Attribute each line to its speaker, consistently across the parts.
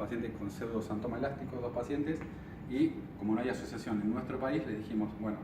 Speaker 1: pacientes con pseudoxantoma elástico, 2 pacientes, y como no hay asociación en nuestro país, les dijimos, bueno,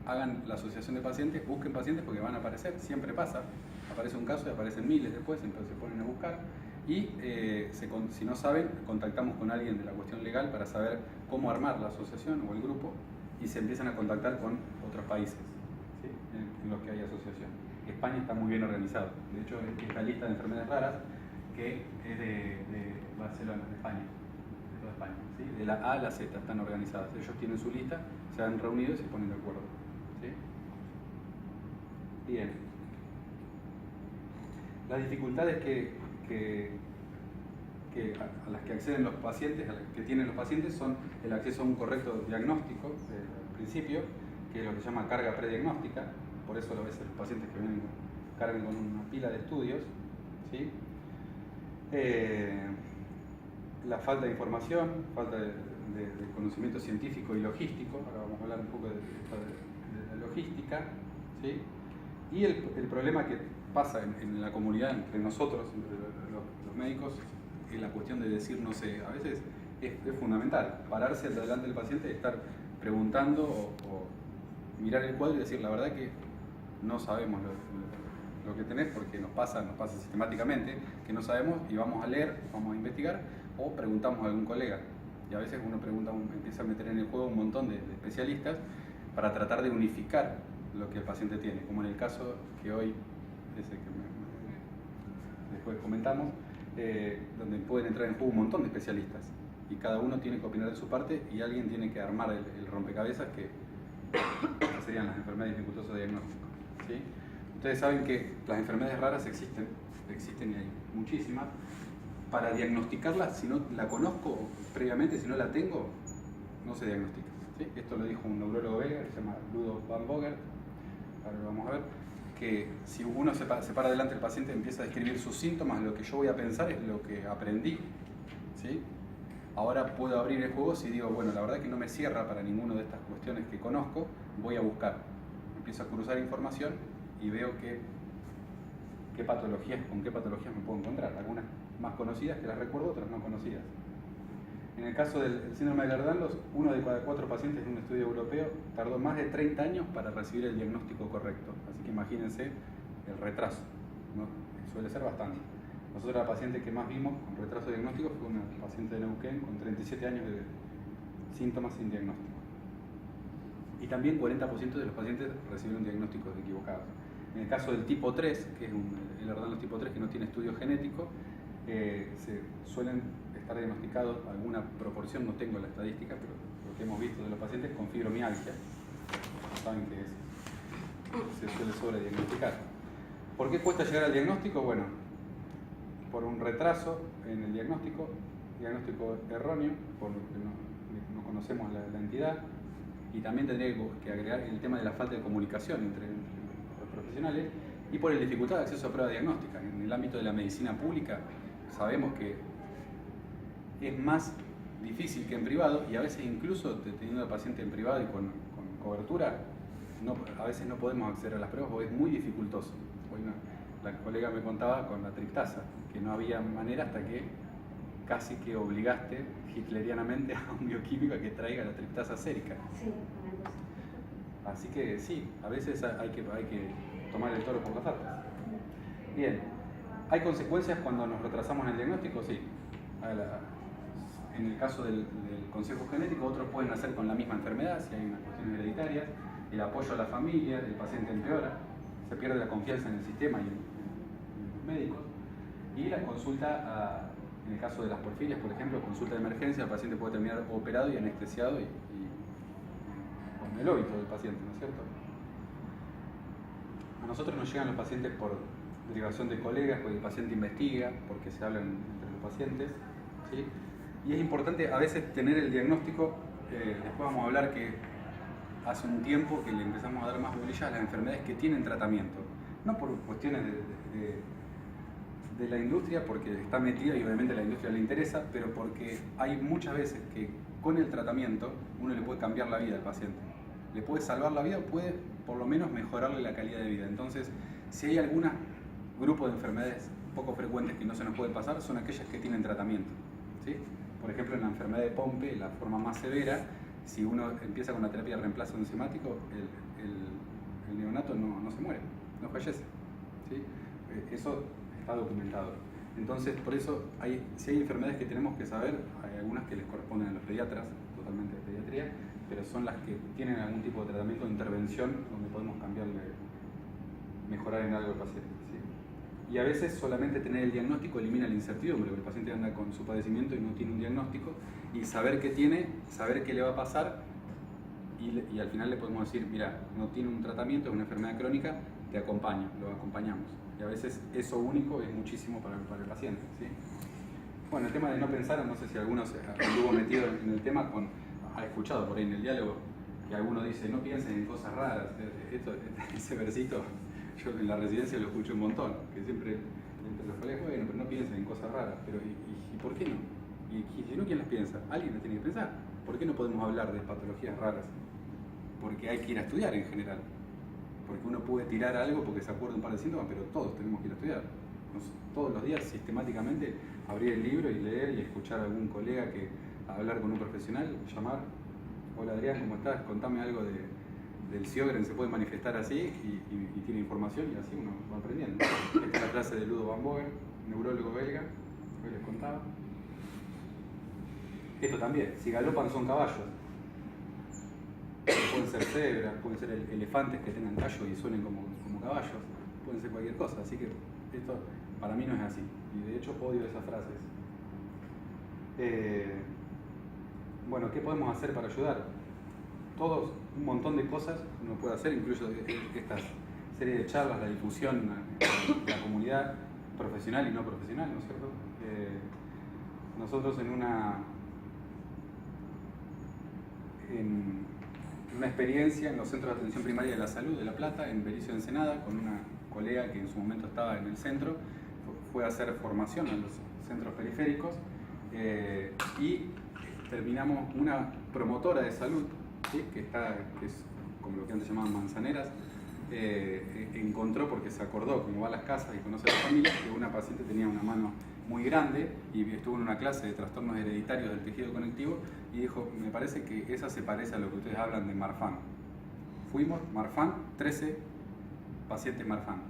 Speaker 1: hagan la asociación de pacientes, busquen pacientes porque van a aparecer, siempre pasa, aparece un caso y aparecen miles después, entonces se ponen a buscar, y si no saben, contactamos con alguien de la cuestión legal para saber cómo armar la asociación o el grupo, y se empiezan a contactar con otros países, ¿sí? en los que hay asociación. España está muy bien organizado, de hecho esta lista de enfermedades raras, que es de Barcelona, de España, de toda España, ¿sí? De la A a la Z están organizadas, ellos tienen su lista, se han reunido y se ponen de acuerdo, ¿sí? Bien. Las dificultades a las que acceden los pacientes, a las que tienen los pacientes, son el acceso a un correcto diagnóstico al principio, que es lo que se llama carga prediagnóstica, por eso a veces los pacientes que vienen cargan con una pila de estudios, ¿sí? La falta de información, falta de conocimiento científico y logístico, ahora vamos a hablar un poco de la logística, ¿sí? Y el problema que pasa en la comunidad, entre nosotros, entre los médicos, es la cuestión de decir no sé. A veces es fundamental pararse delante del paciente y estar preguntando o mirar el cuadro y decir la verdad que no sabemos lo que tenés, porque nos pasa sistemáticamente que no sabemos y vamos a leer, vamos a investigar o preguntamos a algún colega. Y a veces uno empieza a meter en el juego un montón de especialistas para tratar de unificar lo que el paciente tiene, como en el caso que hoy, ese que después comentamos, donde pueden entrar en juego un montón de especialistas y cada uno tiene que opinar de su parte y alguien tiene que armar el rompecabezas que serían las enfermedades dificultosas de diagnóstico, ¿sí? Ustedes saben que las enfermedades raras existen y hay muchísimas. Para diagnosticarlas, si no la conozco previamente, si no la tengo, no se diagnostica, ¿sí? Esto lo dijo un neurólogo belga que se llama Ludo van Bogaert. Ahora lo vamos a ver, que si uno se para delante del paciente y empieza a describir sus síntomas, lo que yo voy a pensar es lo que aprendí, ¿sí? Ahora puedo abrir el juego si digo, bueno, la verdad que no me cierra para ninguna de estas cuestiones que conozco, voy a buscar. Empiezo a cruzar información y veo con qué patologías me puedo encontrar. Algunas más conocidas que las recuerdo, otras no conocidas. En el caso del síndrome de Ehlers-Danlos, 1 de cada 4 pacientes de un estudio europeo tardó más de 30 años para recibir el diagnóstico correcto. Así que imagínense el retraso, ¿no? Suele ser bastante. Nosotros la paciente que más vimos con retraso diagnóstico fue una paciente de Neuquén con 37 años de síntomas sin diagnóstico. Y también 40% de los pacientes recibieron diagnósticos equivocados. En el caso del tipo 3, que es el Ehlers-Danlos tipo 3 que no tiene estudio genético, se suelen estar diagnosticados alguna proporción, no tengo la estadística, pero lo que hemos visto de los pacientes con fibromialgia, saben que se suele sobrediagnosticar. ¿Por qué cuesta llegar al diagnóstico? Bueno, por un retraso en el diagnóstico erróneo, por lo que no conocemos la entidad, y también tendría que agregar el tema de la falta de comunicación entre los profesionales y por la dificultad de acceso a prueba diagnóstica. En el ámbito de la medicina pública sabemos que es más difícil que en privado, y a veces incluso teniendo al paciente en privado y con cobertura, a veces no podemos acceder a las pruebas porque es muy dificultoso. Hoy la colega me contaba con la triptasa, que no había manera hasta que casi que obligaste hitlerianamente a un bioquímico a que traiga la triptasa sérica.
Speaker 2: Sí,
Speaker 1: así que sí, a veces hay que tomar el toro por las astas. Bien, ¿hay consecuencias cuando nos retrasamos en el diagnóstico? Sí. En el caso del consejo genético, otros pueden hacer con la misma enfermedad, si hay unas cuestiones hereditarias, el apoyo a la familia, el paciente empeora, se pierde la confianza en el sistema y en los médicos, y la consulta, en el caso de las porfirias, por ejemplo, consulta de emergencia, el paciente puede terminar operado y anestesiado y con el óbito del paciente, ¿no es cierto? A nosotros nos llegan los pacientes por derivación de colegas, porque el paciente investiga, porque se hablan entre los pacientes, ¿sí? Y es importante a veces tener el diagnóstico. Después vamos a hablar que hace un tiempo que le empezamos a dar más bolilla a las enfermedades que tienen tratamiento, no por cuestiones de la industria, porque está metida y obviamente a la industria le interesa, pero porque hay muchas veces que con el tratamiento uno le puede cambiar la vida al paciente, le puede salvar la vida o puede por lo menos mejorarle la calidad de vida. Entonces, si hay algún grupo de enfermedades poco frecuentes que no se nos pueden pasar, son aquellas que tienen tratamiento, ¿sí? Por ejemplo, en la enfermedad de Pompe, la forma más severa, si uno empieza con la terapia de reemplazo enzimático, el neonato no se muere, no fallece. ¿Sí? Eso está documentado. Entonces, por eso, si hay enfermedades que tenemos que saber, hay algunas que les corresponden a los pediatras, totalmente de pediatría, pero son las que tienen algún tipo de tratamiento de intervención donde podemos mejorar en algo al paciente. ¿Sí? Y a veces solamente tener el diagnóstico elimina la incertidumbre, porque el paciente anda con su padecimiento y no tiene un diagnóstico, y saber qué tiene, saber qué le va a pasar, y al final le podemos decir, mira, no tiene un tratamiento, es una enfermedad crónica, te acompaño, lo acompañamos. Y a veces eso único es muchísimo para el paciente. ¿Sí? Bueno, el tema de no pensar, no sé si alguno se estuvo metido en el tema, ha escuchado por ahí en el diálogo que alguno dice, no piensen en cosas raras. Ese versito, yo en la residencia lo escucho un montón, que siempre entre los colegas, bueno, pero no piensen en cosas raras. Pero ¿y por qué no? Y si no, ¿quién las piensa? Alguien las tiene que pensar. ¿Por qué no podemos hablar de patologías raras? Porque hay que ir a estudiar en general. Porque uno puede tirar algo porque se acuerda un par de síntomas, pero todos tenemos que ir a estudiar. Todos los días, sistemáticamente, abrir el libro y leer y escuchar a algún colega hablar con un profesional, llamar. Hola Adrián, ¿cómo estás? Contame algo del Sjögren, se puede manifestar así y tiene información y así uno va aprendiendo. Esta es la clase de Ludo Van Boer, neurólogo belga, hoy les contaba. Esto también, si galopan son caballos. Pueden ser cebras, pueden ser elefantes que tengan callo y suenen como caballos, pueden ser cualquier cosa, así que esto para mí no es así, y de hecho odio esas frases. Bueno, ¿qué podemos hacer para ayudar? Todos, un montón de cosas uno puede hacer, incluso esta serie de charlas, la difusión en la comunidad profesional y no profesional, ¿no es cierto? Nosotros en una experiencia en los centros de atención primaria de la salud de La Plata, en Berisso de Ensenada, con una colega que en su momento estaba en el centro, fue a hacer formación en los centros periféricos y terminamos una promotora de salud, ¿sí? que es como lo que antes llamaban manzaneras, encontró, porque se acordó, como va a las casas y conoce a las familias, que una paciente tenía una mano muy grande y estuvo en una clase de trastornos hereditarios del tejido conectivo y dijo, me parece que esa se parece a lo que ustedes hablan de Marfan. Fuimos, Marfan, 13 pacientes Marfan,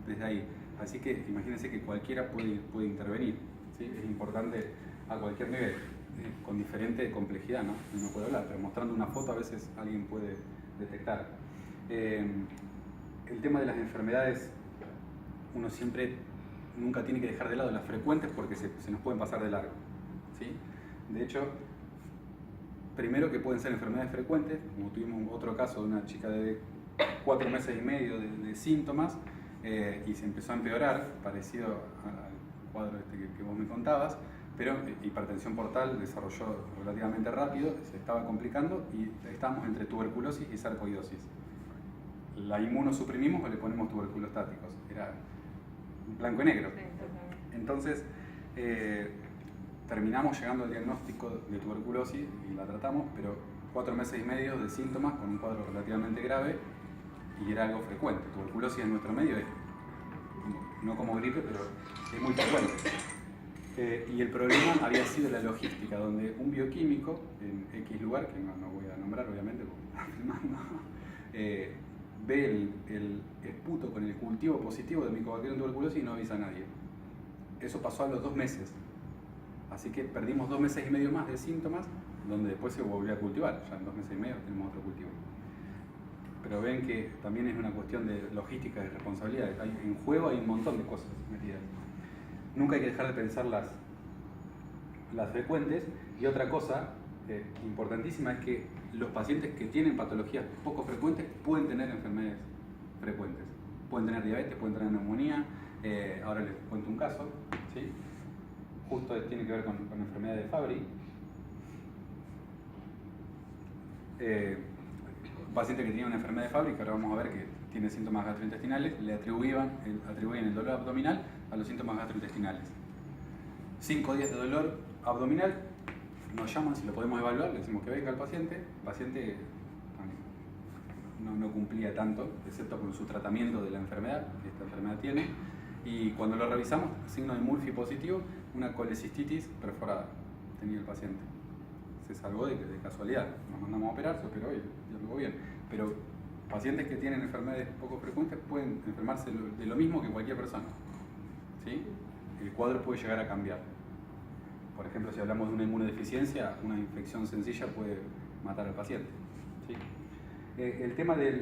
Speaker 1: desde ahí. Así que imagínense que cualquiera puede intervenir, ¿sí? Es importante a cualquier nivel, con diferente complejidad, ¿no? Uno puede hablar, pero mostrando una foto a veces alguien puede detectar. El tema de las enfermedades, uno nunca tiene que dejar de lado las frecuentes porque se nos pueden pasar de largo, ¿sí? De hecho, primero que pueden ser enfermedades frecuentes, como tuvimos otro caso de una chica de 4 meses y medio de síntomas y se empezó a empeorar, parecido al cuadro que vos me contabas, pero hipertensión portal desarrolló relativamente rápido, se estaba complicando y estábamos entre tuberculosis y sarcoidosis. La inmunosuprimimos o le ponemos tuberculostáticos, era blanco y negro. Entonces terminamos llegando al diagnóstico de tuberculosis y la tratamos, pero 4 meses y medio de síntomas con un cuadro relativamente grave y era algo frecuente. Tuberculosis en nuestro medio es, no como gripe, pero es muy frecuente. Y el problema había sido la logística, donde un bioquímico en X lugar, que no voy a nombrar obviamente porque está filmando, ve el esputo con el cultivo positivo de Mycobacterium tuberculosis y no avisa a nadie. Eso pasó a los 2 meses. Así que perdimos 2 meses y medio más de síntomas, donde después se volvió a cultivar. Ya en 2 meses y medio tenemos otro cultivo. Pero ven que también es una cuestión de logística, de responsabilidad. En juego hay un montón de cosas metidas. Nunca hay que dejar de pensar las frecuentes. Y otra cosa importantísima es que los pacientes que tienen patologías poco frecuentes pueden tener enfermedades frecuentes. Pueden tener diabetes, pueden tener neumonía. Ahora les cuento un caso, ¿sí? Justo tiene que ver con la enfermedad de Fabry. Un paciente que tenía una enfermedad de Fabry, que ahora vamos a ver que tiene síntomas gastrointestinales, le atribuían el dolor abdominal a los síntomas gastrointestinales. 5 días de dolor abdominal, nos llaman si lo podemos evaluar, le decimos que venga el paciente no cumplía tanto, excepto con su tratamiento de la enfermedad que esta enfermedad tiene, y cuando lo revisamos, signo de Murphy positivo, una colecistitis perforada. tenía el paciente. Se salvó de casualidad, nos mandamos a operar, se operó y ya luego bien. Pero pacientes que tienen enfermedades poco frecuentes pueden enfermarse de lo mismo que cualquier persona. ¿Sí? El cuadro puede llegar a cambiar. Por ejemplo, si hablamos de una inmunodeficiencia, una infección sencilla puede matar al paciente. ¿Sí? El tema del